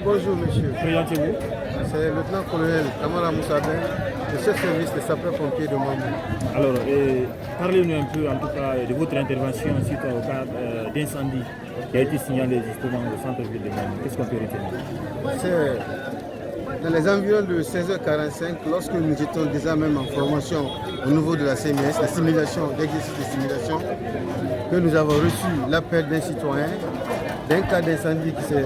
bonjour monsieur. Présentez-vous. C'est le lieutenant-colonel Kamara Moussadin, le chef service des sapeurs-pompiers de Mamou. Alors, parlez-nous un peu en tout cas de votre intervention suite au cas d'incendie qui a été signalé justement au centre-ville de Mamou. Qu'est-ce qu'on peut retenir? C'est dans les environs de 16h45, lorsque nous étions déjà même en formation au niveau de la CMS, la simulation, l'exercice de simulation, que nous avons reçu l'appel d'un citoyen d'un cas d'incendie qui s'est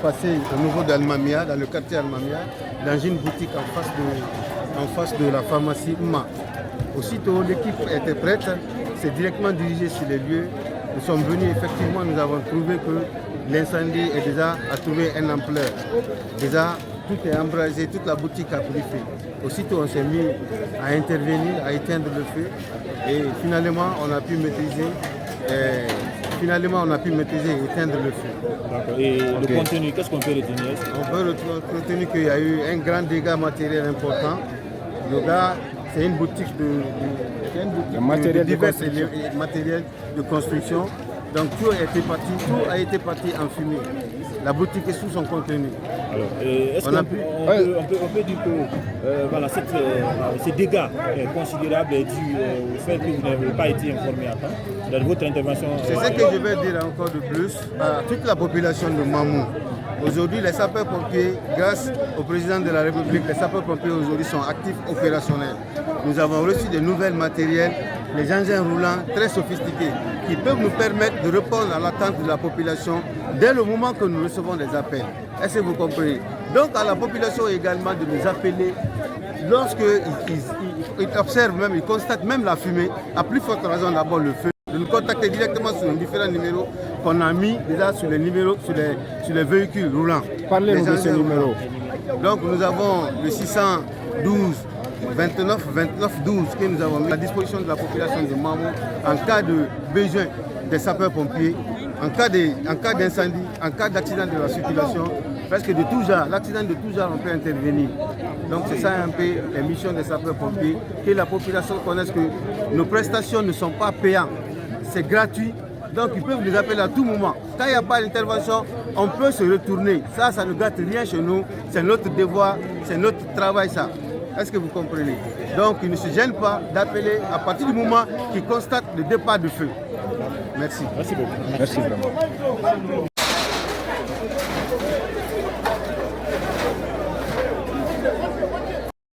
passé au niveau d'Almamia, dans le quartier Almamia, dans une boutique en face de la pharmacie Ouma. Aussitôt, l'équipe était prête, s'est directement dirigée sur les lieux. Nous sommes venus, effectivement, nous avons trouvé que l'incendie a trouvé une ampleur. Déjà, tout est embrasé, toute la boutique a pris feu. Aussitôt, on s'est mis à intervenir, à éteindre le feu. Et finalement, on a pu maîtriser. Et éteindre le feu. D'accord. Et le contenu, qu'est-ce qu'on peut retenir? On peut retenir qu'il y a eu un grand dégât matériel important. Le gars, c'est une boutique de divers matériels de construction. Donc tout a été parti en fumée. La boutique est sous son contenu. Alors, est-ce qu'on peut dire que ces dégâts considérables sont dus au fait que vous n'avez pas été informé à temps dans votre intervention? C'est ce que je vais dire encore de plus à toute la population de Mamou. Aujourd'hui, les sapeurs-pompiers, grâce au président de la République, les sapeurs-pompiers aujourd'hui sont actifs opérationnels. Nous avons reçu de nouveaux matériels, les engins roulants très sophistiqués qui peuvent nous permettre de répondre à l'attente de la population dès le moment que nous recevons des appels. Est-ce que vous comprenez? Donc à la population également de nous appeler lorsqu'ils observent même, ils constatent même la fumée, à plus forte raison d'abord le feu, de nous contacter directement sur les différents numéros qu'on a mis déjà sur les numéros, sur les véhicules roulants. Parlez-nous de ces numéros. Donc nous avons le 612 29 29 12 que nous avons mis à la disposition de la population de Mamou en cas de besoin des sapeurs-pompiers, en cas d'incendie, en cas d'accident de la circulation, presque de tout genre, l'accident de tout genre on peut intervenir. Donc c'est ça un peu les missions des sapeurs-pompiers, que la population connaisse que nos prestations ne sont pas payantes, c'est gratuit. Donc ils peuvent nous appeler à tout moment. Quand il n'y a pas d'intervention, on peut se retourner. Ça ne gâte rien chez nous. C'est notre devoir, c'est notre travail ça. Est-ce que vous comprenez? Donc ils ne se gênent pas d'appeler à partir du moment qu'ils constatent le départ du feu. Merci. Merci beaucoup. Merci vraiment.